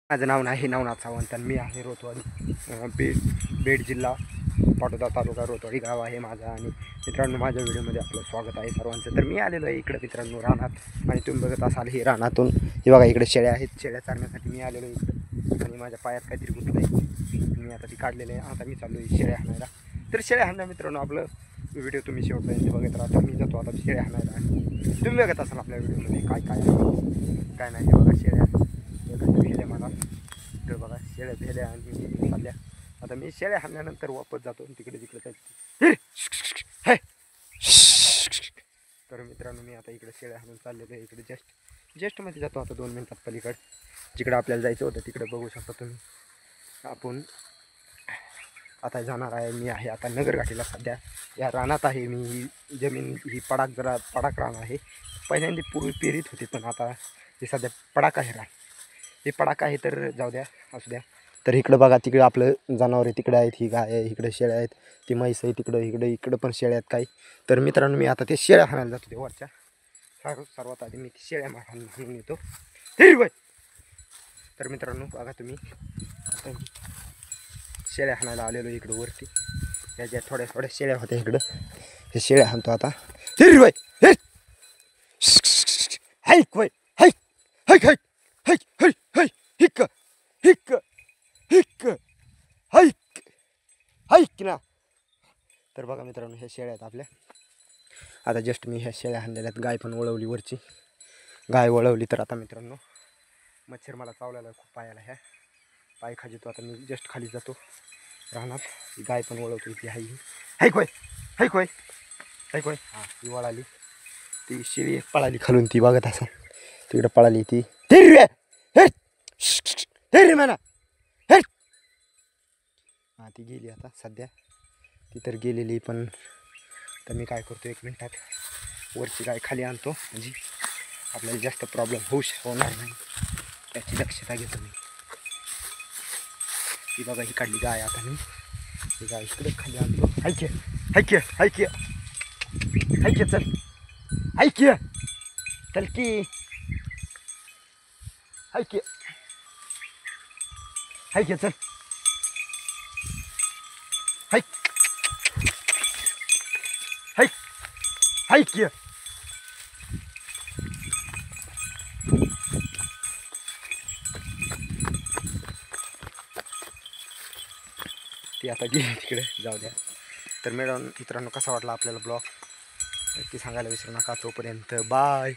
माझं नाव आहे नवनाथ सावंत आणि मी आहे रोतवाडी बेड जिल्हा पाटोदा तालुका रोतवाडी गाव आहे माझं. आणि मित्रांनो माझ्या व्हिडिओमध्ये आपलं स्वागत आहे सर्वांचं. तर मी आलेलो आहे इकडे मित्रांनो रानात आणि तुम्ही बघत असाल ही रानातून हे बघा इकडे शेळ्या आहेत. शेळ्या चारण्यासाठी मी आलेलो इकडे आणि माझ्या पायात काहीतरी गुंतलं आहे. मी आता ती काढलेलं आहे. आता मी चाललो आहे शेळ्या हाणायला. तर शेळ्या हाणण्या मित्रांनो आपलं व्हिडिओ तुम्ही शेवटपर्यंत बघत राहा. तर मी जातो आता शेळ्या हाणायला आणि तुम्ही बघत असाल आपल्या व्हिडिओमध्ये काय काय आहे काय नाही. हे बघा शेळ्या भेल्या मला तर बघा शेळ्या भेल्या आणि चालल्या. आता मी शेळ्या हाणल्यानंतर वापस जातो तिकडे तिकडे तर मित्रांनो मी आता इकडे शेळ्या हाणून चाललेलो आहे. इकडे जस्ट मध्ये जातो आता 2 मिनिटात पलीकडे जिकडे आपल्याला जायचं होतं तिकडे बघू शकता तुम्ही. आपण आता जाणार आहे. मी आहे आता नगरघाटीला. सध्या या रानात आहे मी. ही जमीन ही पडाक रान आहे. पहिल्यांदा पूर्वी पेरीत होती पण आता हे सध्या पडाक आहे रान. हे पडाक आहे तर जाऊ द्या असू द्या. तर इकडं बघा तिकडे आपलं जनावरे तिकडे आहेत. ही गाय आहे इकडे शेळ्या आहेत. ती म्हैस आहे तिकडं इकडं पण शेळ्या आहेत काही. तर मित्रांनो मी आता ते शेळ्या हाणायला जातो. ते वरच्या सर्वात आधी मी ती शेळ्या हाणून येतो. तर मित्रांनो बघा तुम्ही आता शेळ्या हाणायला आलेलो इकडं वरती. या ज्या थोड्या शेळ्या होत्या इकडं हे शेळ्या हाणतो आता. हाईक वय hike hike hike hike hike hike हिक हिक हिक हाईक हाईक ना. तर बघा मित्रांनो ह्या शेळ्या आहेत आपल्या. आता जस्ट मी ह्या शेळ्या हाणलेल्यात. गाय पण वळवली वरची. गाय वळवली तर आता मित्रांनो मच्छर मला चावलेला खूप पायाला. ह्या पाय खाजितो. आता मी जस्ट खाली जातो राहणार. गाय पण वळवतो ती हाई हाईक होय हाईक होय हाईक होय. हां ती वळाली. ती शेळी एक पळाली खालून. ती बघत असा तिकडं पळाली ती. म्हणा हां ती गेली आता सध्या. ती तर गेलेली पण तर मी काय करतो 1 मिनिटात वरची गाय खाली आणतो म्हणजे आपल्याला जास्त प्रॉब्लेम होणार नाही त्याची दक्षता घेतो मी. ही बघा ही काढली गाय. आता मी ही गाय इकडे खाली आणतो. ऐक ऐक ऐक ऐक चल ऐक चल की ऐक ऐक चल ऐक ऐक ऐक ती आता गेली तिकडे. जाऊ द्या. तर मित्रांनो कसा वाटला आपल्याला ब्लॉग नक्की सांगायला विसरू नका. तोपर्यंत बाय.